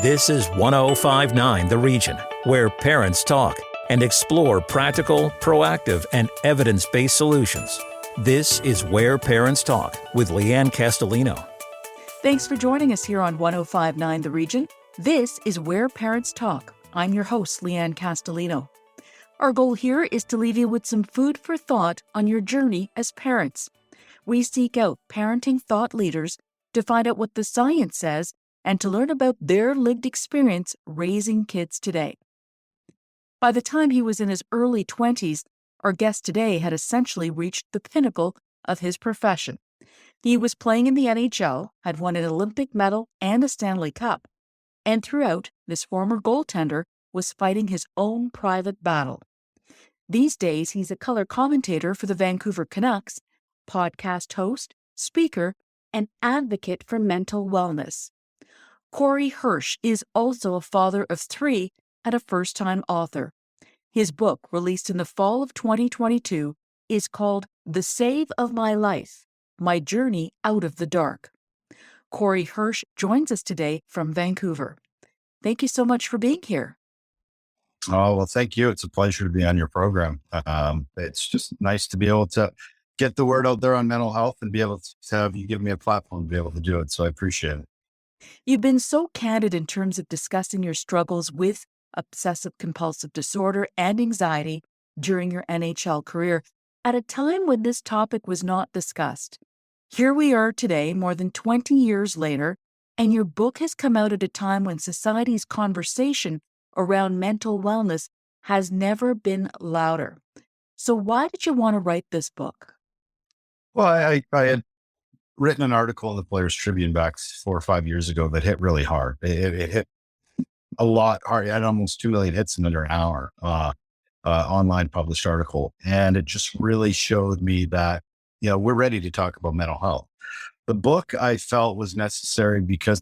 This is 1059 The Region, where parents talk and explore practical, proactive, and evidence-based solutions. This is Where Parents Talk with Lianne Castelino. Thanks for joining us here on 1059 The Region. This is Where Parents Talk. I'm your host, Lianne Castelino. Our goal here is to leave you with some food for thought on your journey as parents. We seek out parenting thought leaders to find out what the science says and to learn about their lived experience raising kids today. By the time he was in his early 20s, our guest today had essentially reached the pinnacle of his profession. He was playing in the NHL, had won an Olympic medal and a Stanley Cup, and throughout, this former goaltender was fighting his own private battle. These days, he's a color commentator for the Vancouver Canucks, podcast host, speaker, and advocate for mental wellness. Corey Hirsch is also a father of 3 and a first-time author. His book, released in the fall of 2022, is called The Save of My Life, My Journey Out of the Dark. Corey Hirsch joins us today from Vancouver. Thank you so much for being here. Oh, well, thank you. It's a pleasure to be on your program. It's just nice to be able to get the word out there on mental health and be able to have you give me a platform to be able to do it. So I appreciate it. You've been so candid in terms of discussing your struggles with obsessive-compulsive disorder and anxiety during your NHL career at a time when this topic was not discussed. Here we are today, more than 20 years later, and your book has come out at a time when society's conversation around mental wellness has never been louder. So why did you want to write this book? Well, I had written an article in the Players Tribune back 4 or 5 years ago that hit really hard. It hit a lot hard. It had almost 2 million hits in under an hour, online published article. And it just really showed me that, we're ready to talk about mental health. The book I felt was necessary because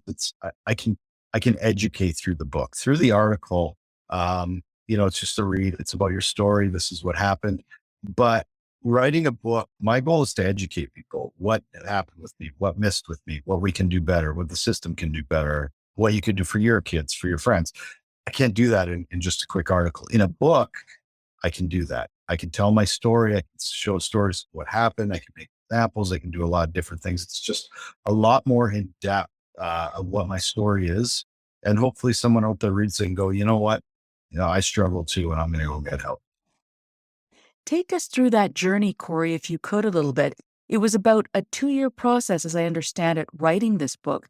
I can educate through the book. Through the article, it's just a read. It's about your story. This is what happened. But writing a book, my goal is to educate people. What happened with me, what missed with me, what we can do better, what the system can do better, what you can do for your kids, for your friends. I can't do that in just a quick article. In a book, I can do that. I can tell my story. I can show stories of what happened. I can make examples. I can do a lot of different things. It's just a lot more in depth of what my story is. And hopefully someone out there reads it and go, you know what? I struggle too, and I'm going to go get help. Take us through that journey, Corey, if you could a little bit. It was about a 2-year process, as I understand it, writing this book.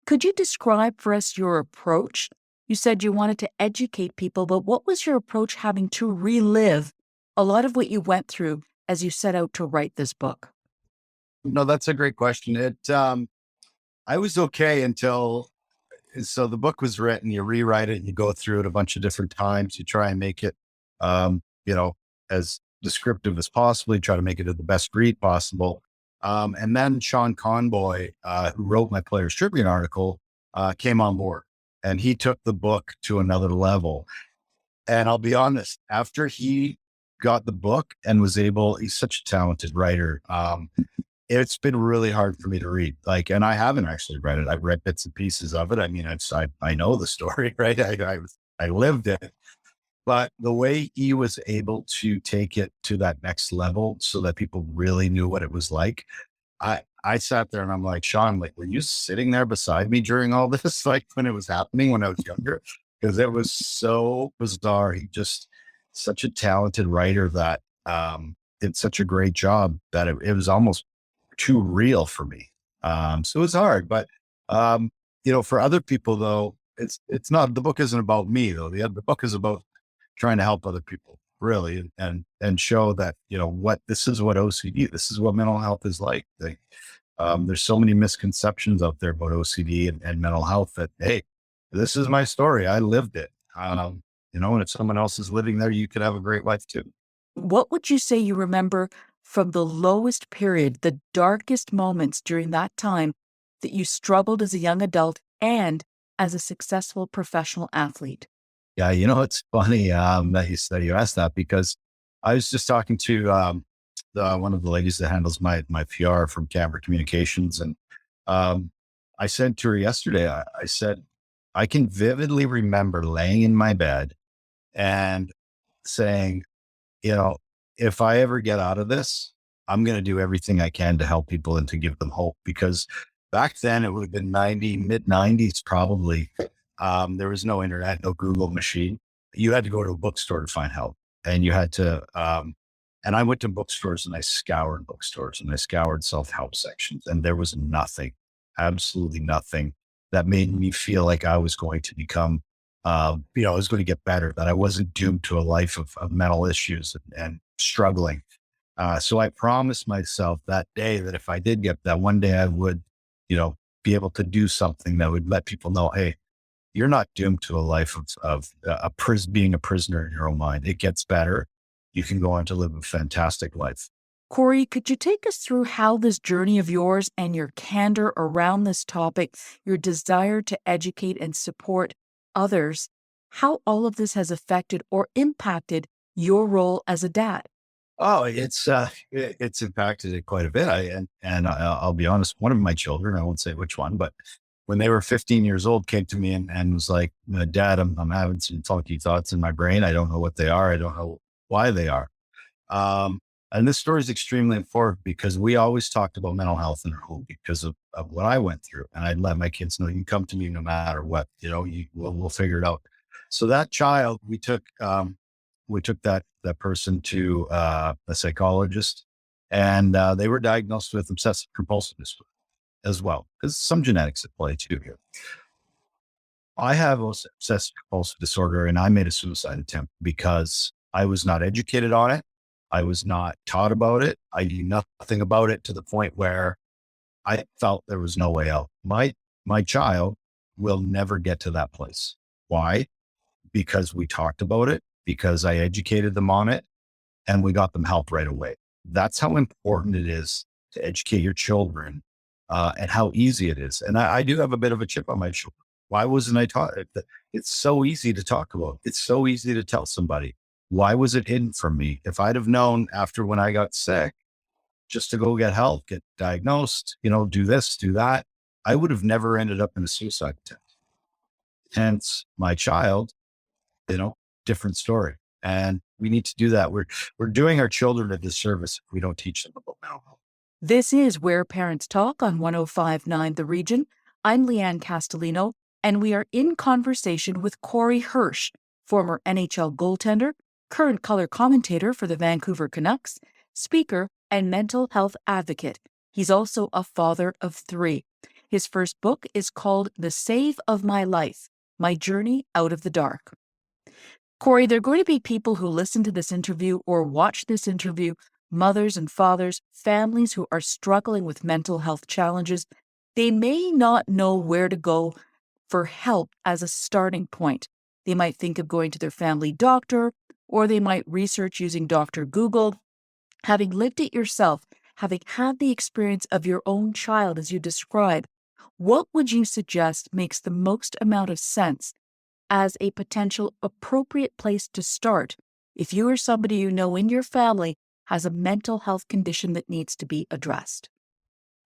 Could you describe for us your approach? You said you wanted to educate people, but what was your approach having to relive a lot of what you went through as you set out to write this book? No, that's a great question. I was okay until, so the book was written, you rewrite it, and you go through it a bunch of different times. You try and make it, as descriptive as possible. You try to make it the best read possible. And then Sean Conboy, who wrote my Players Tribune article, came on board, and he took the book to another level. And I'll be honest, after he got the book and he's such a talented writer. It's been really hard for me to read. And I haven't actually read it. I've read bits and pieces of it. I mean, I know the story, right? I lived it. But the way he was able to take it to that next level so that people really knew what it was like, I sat there and I'm like, Sean, were you sitting there beside me during all this, when it was happening when I was younger? Because it was so bizarre. He just such a talented writer that did such a great job that it was almost too real for me. So it was hard, but for other people though, it's not, the book isn't about me though. The book is about trying to help other people really, and show that, this is what OCD, this is what mental health is like. There's so many misconceptions out there about OCD and mental health that, hey, this is my story. I lived it. And if someone else is living there, you could have a great life too. What would you say you remember from the lowest period, the darkest moments during that time that you struggled as a young adult and as a successful professional athlete? Yeah, it's funny that you asked that, because I was just talking to one of the ladies that handles my PR from Canberra Communications, and I said to her yesterday, I said, I can vividly remember laying in my bed and saying, if I ever get out of this, I'm going to do everything I can to help people and to give them hope, because back then it would have been mid 90s, probably. There was no internet, no Google machine. You had to go to a bookstore to find help, and you had to, and I went to bookstores and I scoured bookstores and I scoured self-help sections, and there was nothing, absolutely nothing that made me feel like I was going to become, I was going to get better, that I wasn't doomed to a life of mental issues and struggling. So I promised myself that day that if I did get that, one day I would, be able to do something that would let people know, hey, you're not doomed to a life of being a prisoner in your own mind. It gets better. You can go on to live a fantastic life. Corey, could you take us through how this journey of yours and your candor around this topic, your desire to educate and support others, how all of this has affected or impacted your role as a dad? Oh, it's impacted it quite a bit. I'll be honest. One of my children, I won't say which one, but when they were 15 years old, came to me and was like, "Dad, I'm having some funky thoughts in my brain. I don't know what they are. I don't know why they are." And this story is extremely important because we always talked about mental health in our home because of what I went through, and I'd let my kids know, "You can come to me no matter what. We'll figure it out." So that child, we took that person to a psychologist, and they were diagnosed with obsessive compulsive disorder as well, because some genetics at play too here. I have obsessive compulsive disorder, and I made a suicide attempt because I was not educated on it. I was not taught about it. I knew nothing about it, to the point where I felt there was no way out. My child will never get to that place. Why? Because we talked about it, because I educated them on it, and we got them help right away. That's how important it is to educate your children, and how easy it is. And I do have a bit of a chip on my shoulder. Why wasn't I taught it? It's so easy to talk about. It's so easy to tell somebody. Why was it hidden from me? If I'd have known after, when I got sick, just to go get help, get diagnosed, do this, do that, I would have never ended up in a suicide attempt. Hence my child, you know, different story. And we need to do that. We're doing our children a disservice if we don't teach them about mental health. This is Where Parents Talk on 105.9 The Region. I'm Lianne Castelino, and we are in conversation with Corey Hirsch, former NHL goaltender, current color commentator for the Vancouver Canucks, speaker, and mental health advocate. He's also a father of 3. His first book is called The Save of My Life, My Journey Out of the Dark. Corey, there are going to be people who listen to this interview or watch this interview, mothers and fathers, families who are struggling with mental health challenges. They may not know where to go for help as a starting point. They might think of going to their family doctor, or they might research using Dr. Google. Having lived it yourself, having had the experience of your own child as you describe, what would you suggest makes the most amount of sense as a potential appropriate place to start if you or somebody you know in your family has a mental health condition that needs to be addressed?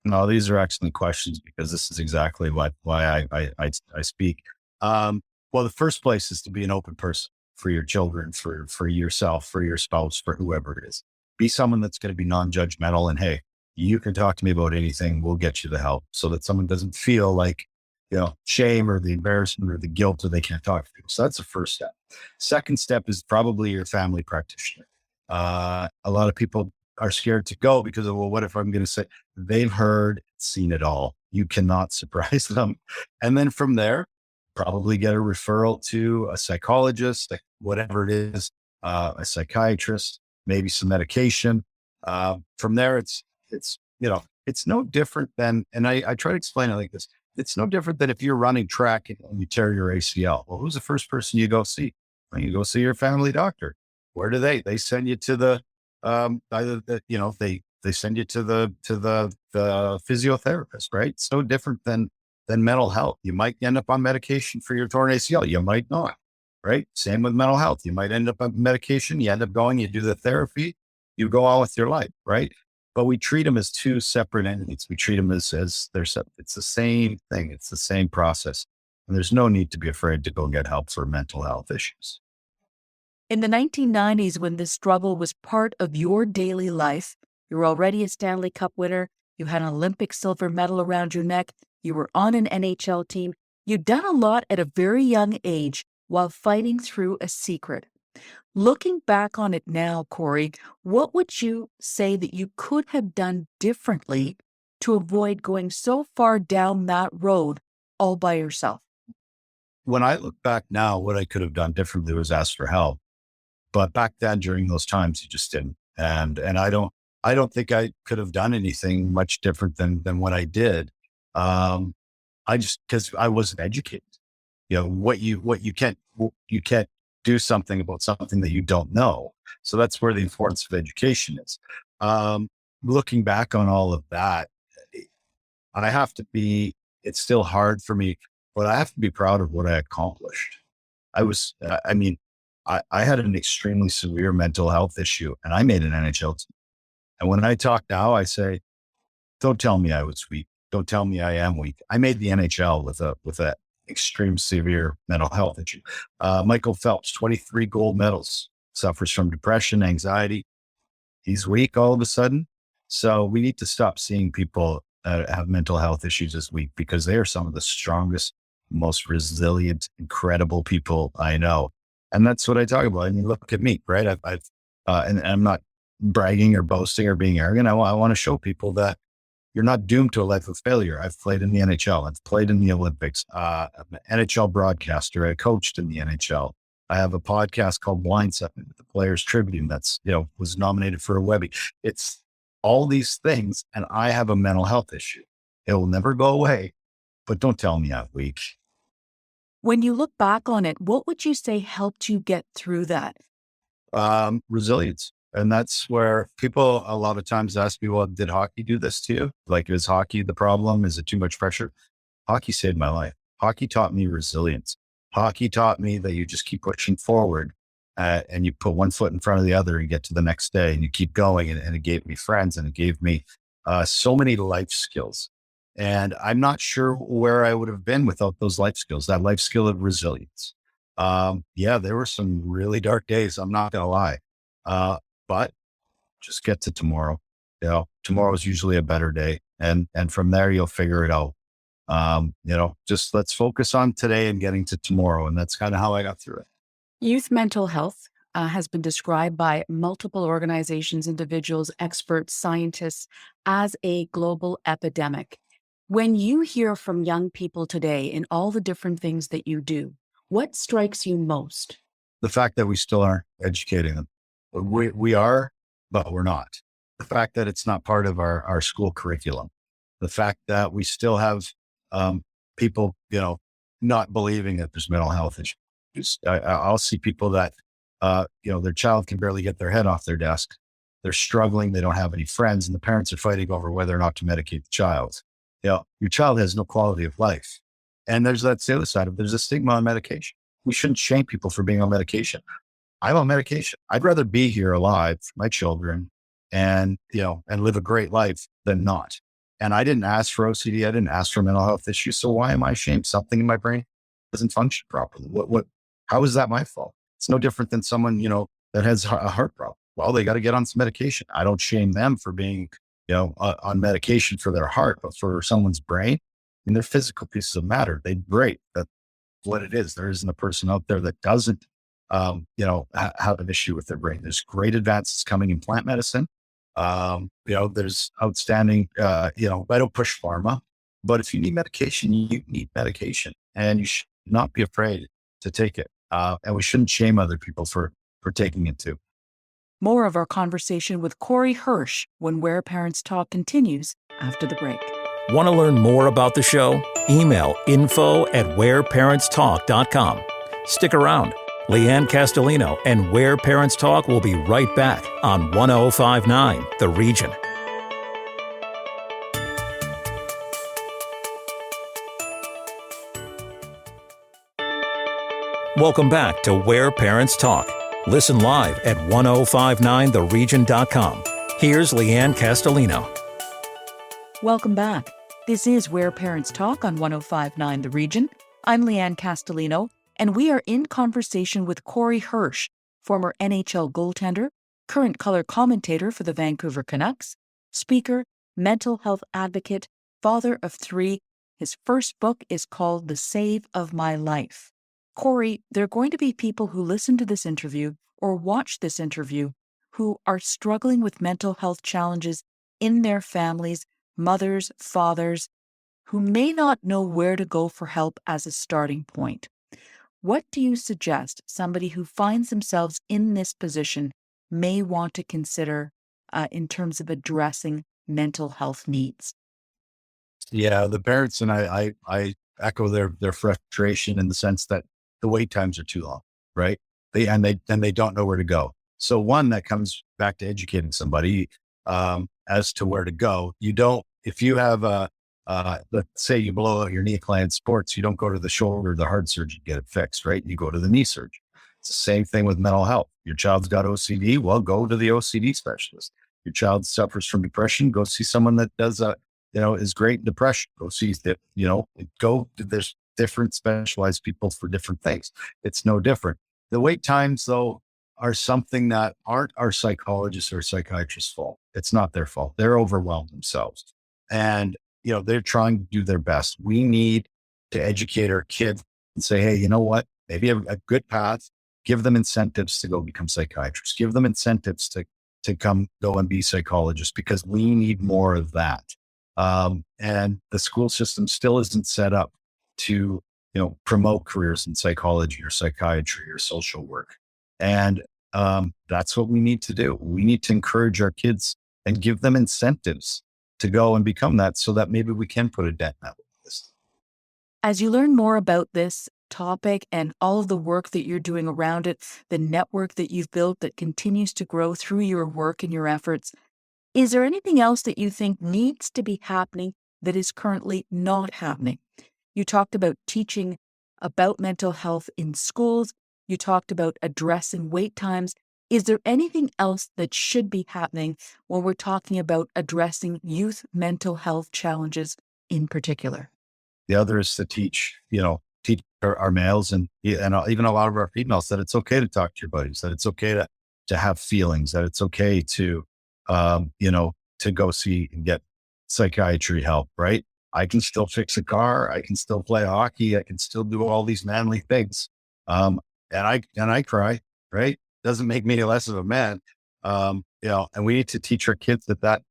No, these are excellent questions, because this is exactly why I speak. Well, the first place is to be an open person for your children, for yourself, for your spouse, for whoever it is. Be someone that's going to be non-judgmental, and hey, you can talk to me about anything. We'll get you the help, so that someone doesn't feel like, shame or the embarrassment or the guilt, or they can't talk to you. So that's the first step. Second step is probably your family practitioner. A lot of people are scared to go because of, well, what if I'm going to say, they've heard, seen it all. You cannot surprise them. And then from there, probably get a referral to a psychologist, like whatever it is, a psychiatrist, maybe some medication. From there, it's no different than, and I try to explain it like this. It's no different than if you're running track and you tear your ACL. Well, who's the first person you go see? Well, you go see your family doctor. Where do they send you to the, either they send you to the physiotherapist, right? It's no different than mental health. You might end up on medication for your torn ACL. You might not, right? Same with mental health. You might end up on medication. You end up going, you do the therapy, you go on with your life, right? But we treat them as two separate entities. We treat them as they're separate. It's the same thing. It's the same process. And there's no need to be afraid to go get help for mental health issues. In the 1990s, when this struggle was part of your daily life, you were already a Stanley Cup winner, you had an Olympic silver medal around your neck, you were on an NHL team, you'd done a lot at a very young age while fighting through a secret. Looking back on it now, Corey, what would you say that you could have done differently to avoid going so far down that road all by yourself? When I look back now, what I could have done differently was ask for help. But back then, during those times, you just didn't. And I don't think I could have done anything much different than what I did. Because I wasn't educated. You can't do something about something that you don't know. So that's where the importance of education is. Looking back on all of that, it's still hard for me, but I have to be proud of what I accomplished. I had an extremely severe mental health issue and I made an NHL team. And when I talk now, I say, don't tell me I was weak. Don't tell me I am weak. I made the NHL with a extreme severe mental health issue. Michael Phelps, 23 gold medals, suffers from depression, anxiety. He's weak all of a sudden. So we need to stop seeing people have mental health issues as weak, because they are some of the strongest, most resilient, incredible people I know. And that's what I talk about. I mean, look at me, right? And I'm not bragging or boasting or being arrogant. I want to show people that you're not doomed to a life of failure. I've played in the NHL. I've played in the Olympics. I'm an NHL broadcaster. I coached in the NHL. I have a podcast called Blindside, the Players Tribune, that's, was nominated for a Webby. It's all these things. And I have a mental health issue. It will never go away, but don't tell me I'm weak. When you look back on it, what would you say helped you get through that? Resilience. And that's where people a lot of times ask me, well, did hockey do this to you? Like, is hockey the problem? Is it too much pressure? Hockey saved my life. Hockey taught me resilience. Hockey taught me that you just keep pushing forward and you put one foot in front of the other and get to the next day and you keep going. And it gave me friends and it gave me so many life skills. And I'm not sure where I would have been without those life skills, that life skill of resilience. There were some really dark days. I'm not going to lie. But just get to tomorrow. Tomorrow is usually a better day. And from there, you'll figure it out. Just let's focus on today and getting to tomorrow. And that's kind of how I got through it. Youth mental health has been described by multiple organizations, individuals, experts, scientists as a global epidemic. When you hear from young people today in all the different things that you do, what strikes you most? The fact that we still aren't educating them. We are, but we're not. The fact that it's not part of our school curriculum. The fact that we still have people, not believing that there's mental health issues. I'll see people that, their child can barely get their head off their desk. They're struggling. They don't have any friends, and the parents are fighting over whether or not to medicate the child. Your child has no quality of life. And there's the other side of it. There's a stigma on medication. We shouldn't shame people for being on medication. I'm on medication. I'd rather be here alive for my children and live a great life than not. And I didn't ask for OCD. I didn't ask for mental health issues. So why am I ashamed? Something in my brain doesn't function properly. How is that my fault? It's no different than someone, that has a heart problem. Well, they got to get on some medication. I don't shame them for being, on medication for their heart, but for someone's brain and their physical pieces of matter, they're great. That's what it is. There isn't a person out there that doesn't, have an issue with their brain. There's great advances coming in plant medicine. There's outstanding, I don't push pharma, but if you need medication, you need medication and you should not be afraid to take it. And we shouldn't shame other people for taking it too. More of our conversation with Corey Hirsch when Where Parents Talk continues after the break. Want to learn more about the show? Email info@whereparentstalk.com. Stick around. Lianne Castelino and Where Parents Talk will be right back on 105.9 The Region. Welcome back to Where Parents Talk. Listen live at 1059theregion.com. Here's Lianne Castelino. Welcome back. This is Where Parents Talk on 105.9 The Region. I'm Lianne Castelino, and we are in conversation with Corey Hirsch, former NHL goaltender, current color commentator for the Vancouver Canucks, speaker, mental health advocate, father of 3. His first book is called The Save of My Life. Corey, there are going to be people who listen to this interview or watch this interview who are struggling with mental health challenges in their families, mothers, fathers, who may not know where to go for help as a starting point. What do you suggest somebody who finds themselves in this position may want to consider in terms of addressing mental health needs? Yeah, the parents and I echo their frustration in the sense that the wait times are too long, right? They don't know where to go. So one, that comes back to educating somebody as to where to go. You don't, if you have let's say you blow out your knee playing sports, you don't go to the shoulder, the heart surgeon to get it fixed, right? You go to the knee surgeon. It's the same thing with mental health. Your child's got OCD, well, go to the OCD specialist. Your child suffers from depression, go see someone that does is great in depression. Go see that, there's different specialized people for different things. It's no different. The wait times though are something that aren't our psychologists or psychiatrists' fault. It's not their fault. They're overwhelmed themselves. And, they're trying to do their best. We need to educate our kids and say, hey, you know what? Maybe a good path, give them incentives to go become psychiatrists, give them incentives to go and be psychologists, because we need more of that. And the school system still isn't set up to, promote careers in psychology or psychiatry or social work. And that's what we need to do. We need to encourage our kids and give them incentives to go and become that, so that maybe we can put a dent in that list. As you learn more about this topic and all of the work that you're doing around it, the network that you've built that continues to grow through your work and your efforts, is there anything else that you think needs to be happening that is currently not happening? You talked about teaching about mental health in schools. You talked about addressing wait times. Is there anything else that should be happening when we're talking about addressing youth mental health challenges in particular? The other is to teach our males and even a lot of our females that it's okay to talk to your buddies, that it's okay to have feelings, that it's okay to to go see and get psychiatry help, right? I can still fix a car. I can still play hockey. I can still do all these manly things. And I cry, right? Doesn't make me less of a man. And we need to teach our kids that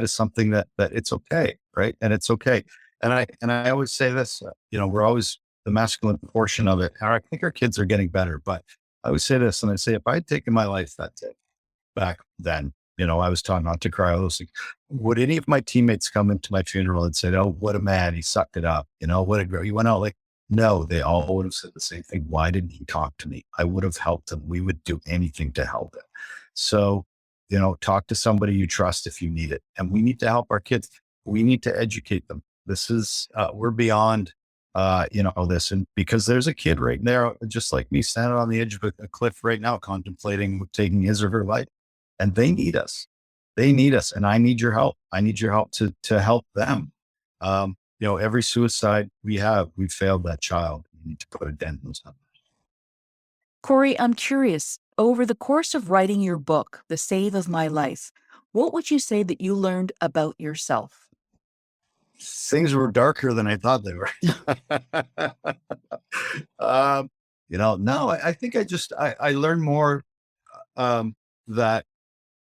is something that it's okay, right? And it's okay. And I always say this, we're always the masculine portion of it. And I think our kids are getting better, but I always say this, and I say, if I had taken my life that day back then, I was taught not to cry, all those things. Would any of my teammates come into my funeral and say, oh, what a man, he sucked it up. What a girl, he went out like, no, they all would have said the same thing. Why didn't he talk to me? I would have helped him. We would do anything to help him. So, talk to somebody you trust if you need it. And we need to help our kids. We need to educate them. This is, we're beyond, this. And because there's a kid right there, just like me, standing on the edge of a cliff right now, contemplating taking his or her life. And they need us. They need us. And I need your help. I need your help to help them. Every suicide we've failed that child. We need to put a dent in those numbers. Corey, I'm curious, over the course of writing your book, The Save of My Life, what would you say that you learned about yourself? Things were darker than I thought they were. No, I think I learned more that,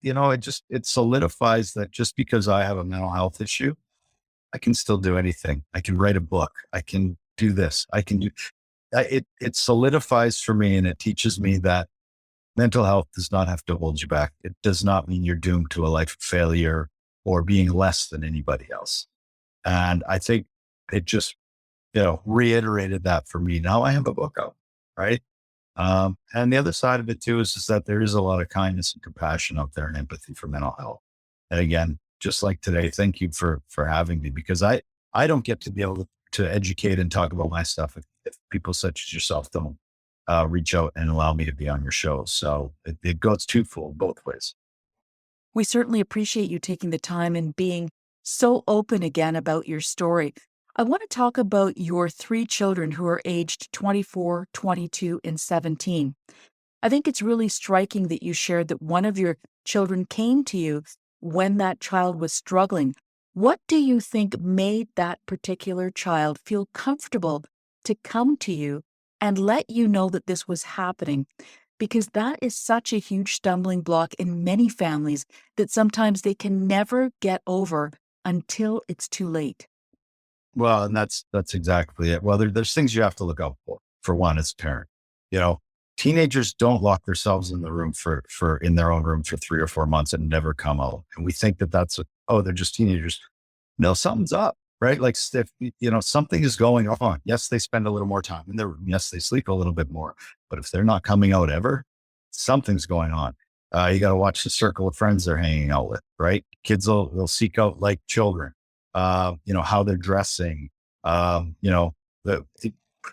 it solidifies that just because I have a mental health issue, I can still do anything. I can write a book. I can do this. I can do it solidifies for me, and it teaches me that mental health does not have to hold you back. It does not mean you're doomed to a life of failure or being less than anybody else. And I think it just, reiterated that for me. Now I have a book out, right? And the other side of it too is that there is a lot of kindness and compassion out there and empathy for mental health. And again, just like today, thank you for having me, because I don't get to be able to educate and talk about my stuff if people such as yourself don't reach out and allow me to be on your show. So it goes twofold, both ways. We certainly appreciate you taking the time and being so open again about your story. I want to talk about your three children who are aged 24, 22, and 17. I think it's really striking that you shared that one of your children came to you when that child was struggling. What do you think made that particular child feel comfortable to come to you and let you know that this was happening? Because that is such a huge stumbling block in many families that sometimes they can never get over until it's too late. Well, and that's exactly it. Well, there's things you have to look out for. For one, as a parent, you know, teenagers don't lock themselves in the room for in their own room for 3 or 4 months and never come out. And we think that oh, they're just teenagers. No, something's up, right? Like if, something is going on. Yes, they spend a little more time in their room. Yes, they sleep a little bit more. But if they're not coming out ever, something's going on. You got to watch the circle of friends they're hanging out with, right? Kids will seek out like children, how they're dressing, put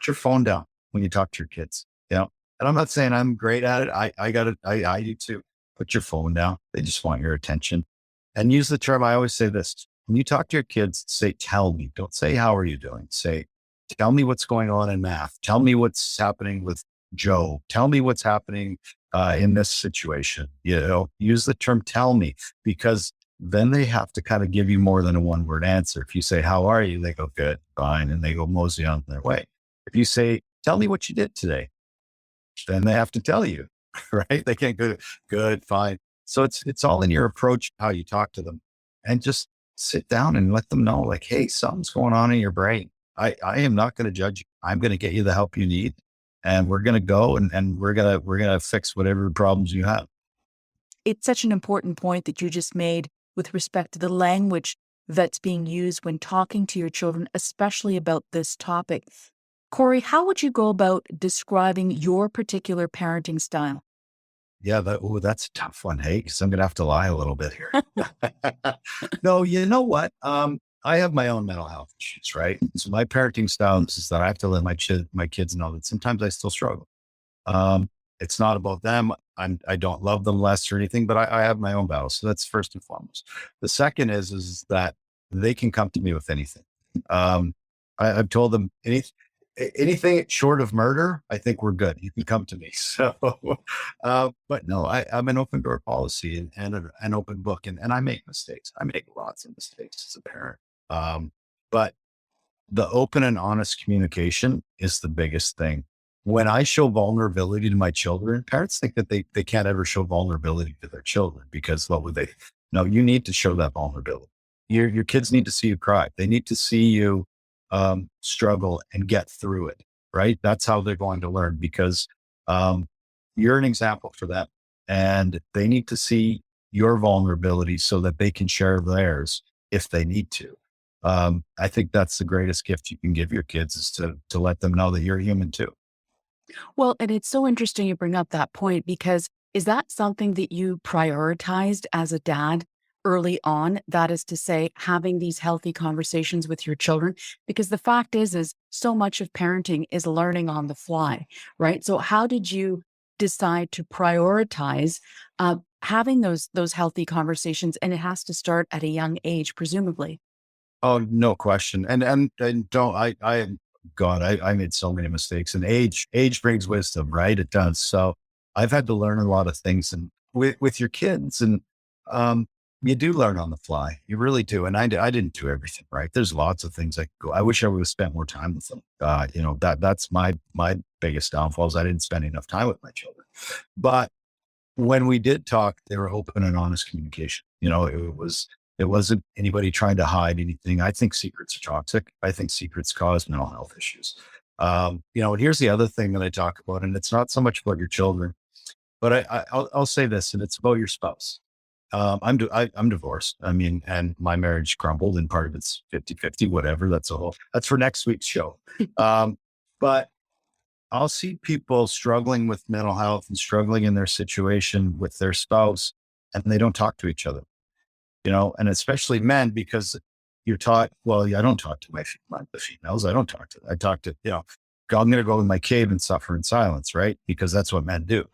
your phone down when you talk to your kids, and I'm not saying I'm great at it. I got it. I do too. Put your phone down. They just want your attention, and use the term. I always say this: when you talk to your kids, say, tell me. Don't say, how are you doing? Say, tell me what's going on in math. Tell me what's happening with Joe. Tell me what's happening in this situation. Use the term tell me, because then they have to kind of give you more than a one word answer. If you say, how are you? They go, good, fine. And they go mosey on their way. If you say, tell me what you did today, then they have to tell you, right? They can't go, good, fine. So it's all in your approach, how you talk to them, and just sit down and let them know, like, hey, something's going on in your brain. I am not going to judge you. I'm going to get you the help you need. And we're going to go and we're going to fix whatever problems you have. It's such an important point that you just made with respect to the language that's being used when talking to your children, especially about this topic. Corey, how would you go about describing your particular parenting style? Yeah, that's a tough one, hey, because I'm going to have to lie a little bit here. No, you know what? I have my own mental health issues, right? So my parenting style is that I have to let my kids know that sometimes I still struggle. It's not about them. I don't love them less or anything, but I have my own battles. So that's first and foremost. The second is that they can come to me with anything. I've told them anything short of murder, I think we're good. You can come to me. So, but no, I'm an open door policy and an open book, and I make mistakes. I make lots of mistakes as a parent. But the open and honest communication is the biggest thing. When I show vulnerability to my children, parents think that they can't ever show vulnerability to their children, because what would they? No, you need to show that vulnerability. Your kids need to see you cry. They need to see you struggle and get through it, right? That's how they're going to learn, because you're an example for them, and they need to see your vulnerability so that they can share theirs if they need to. I think that's the greatest gift you can give your kids, is to let them know that you're human too. Well, and it's so interesting you bring up that point, because is that something that you prioritized as a dad early on? That is to say, having these healthy conversations with your children? Because the fact is so much of parenting is learning on the fly, right? So how did you decide to prioritize having those healthy conversations? And it has to start at a young age, presumably. Oh, no question. And don't I God, I made so many mistakes, and age brings wisdom, right? It does. So I've had to learn a lot of things, and with your kids, and you do learn on the fly. You really do. And I didn't do everything right. There's lots of things I wish I would have spent more time with them. That's my biggest downfall, is I didn't spend enough time with my children. But when we did talk, they were open and honest communication. It wasn't anybody trying to hide anything. I think secrets are toxic. I think secrets cause mental health issues. And here's the other thing that I talk about, and it's not so much about your children, but I'll say this, and it's about your spouse. I'm divorced. I mean, and my marriage crumbled, and part of it's 50-50, whatever. That's for next week's show. But I'll see people struggling with mental health and struggling in their situation with their spouse, and they don't talk to each other. And especially men, because you're taught, well, I don't talk to the females. I talk to, I'm going to go in my cave and suffer in silence, right? Because that's what men do.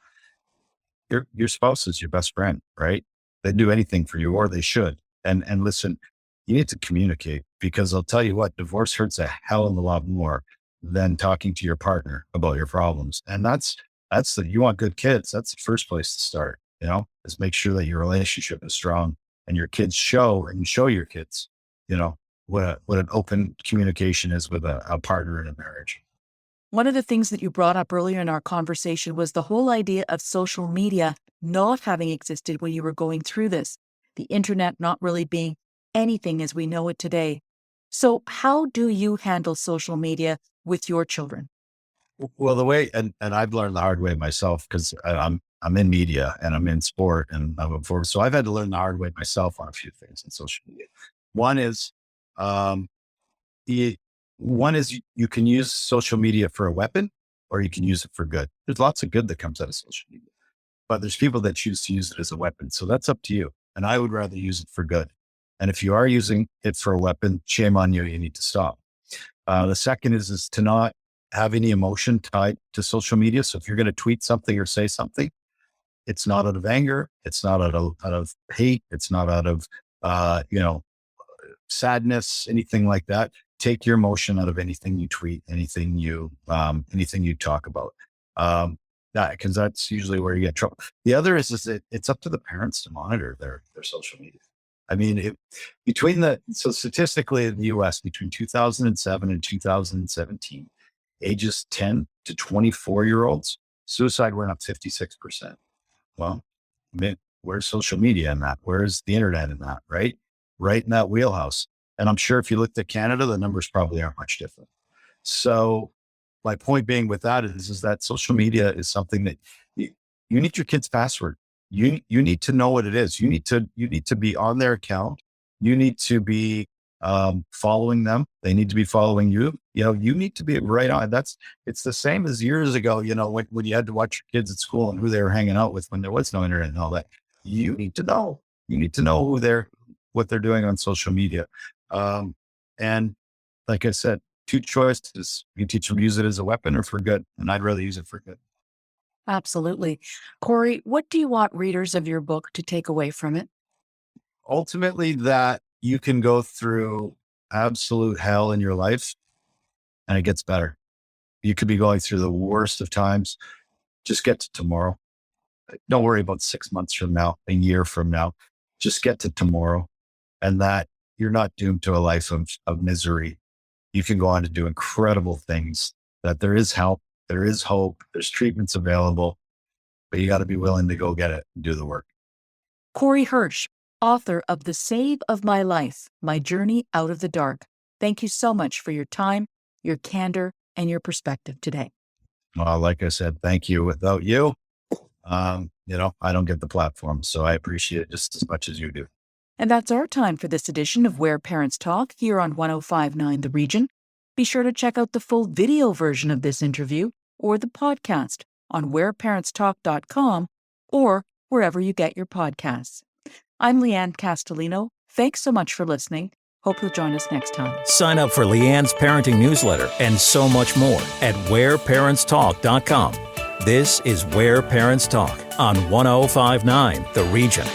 Your spouse is your best friend, right? They do anything for you, or they should. And listen, you need to communicate, because I'll tell you what, divorce hurts a hell of a lot more than talking to your partner about your problems. And you want good kids. That's the first place to start, is make sure that your relationship is strong and your kids show your kids, what an open communication is with a partner in a marriage. One of the things that you brought up earlier in our conversation was the whole idea of social media not having existed when you were going through this, the internet not really being anything as we know it today. So how do you handle social media with your children? Well, the way, and I've learned the hard way myself, because I'm in media and I'm in sport and I'm forward. So I've had to learn the hard way myself on a few things in social media. One is, you can use social media for a weapon, or you can use it for good. There's lots of good that comes out of social media, but there's people that choose to use it as a weapon. So that's up to you. And I would rather use it for good. And if you are using it for a weapon, shame on you. You need to stop. The second is to not have any emotion tied to social media. So if you're going to tweet something or say something, it's not out of anger. It's not out of hate. It's not out of, sadness, anything like that. Take your emotion out of anything you tweet, anything you talk about. Because that's usually where you get trouble. The other is that it's up to the parents to monitor their social media. I mean, statistically in the US, between 2007 and 2017, ages 10 to 24-year-olds, suicide went up 56%. Well, where's social media in that? Where's the internet in that? Right in that wheelhouse. And I'm sure if you looked at Canada, the numbers probably aren't much different. So my point being with that is that social media is something that you need your kid's password. You need to know what it is. You need to be on their account. You need to be following them. They need to be following you. You need to be right on. It's the same as years ago, when you had to watch your kids at school and who they were hanging out with when there was no internet and all that. You need to know. You need to know what they're doing on social media. And like I said, two choices. You teach them to use it as a weapon or for good. And I'd rather use it for good. Absolutely. Corey, what do you want readers of your book to take away from it? Ultimately, that you can go through absolute hell in your life and it gets better. You could be going through the worst of times. Just get to tomorrow. Don't worry about 6 months from now, a year from now. Just get to tomorrow. And that you're not doomed to a life of misery. You can go on to do incredible things, that there is help, there is hope, there's treatments available, but you got to be willing to go get it and do the work. Corey Hirsch, author of The Save of My Life, My Journey Out of the Dark. Thank you so much for your time, your candor, and your perspective today. Well, like I said, thank you. Without you, I don't get the platform. So I appreciate it just as much as you do. And that's our time for this edition of Where Parents Talk here on 105.9 The Region. Be sure to check out the full video version of this interview or the podcast on whereparentstalk.com or wherever you get your podcasts. I'm Lianne Castelino. Thanks so much for listening. Hope you'll join us next time. Sign up for Lianne's parenting newsletter and so much more at whereparentstalk.com. This is Where Parents Talk on 105.9 The Region.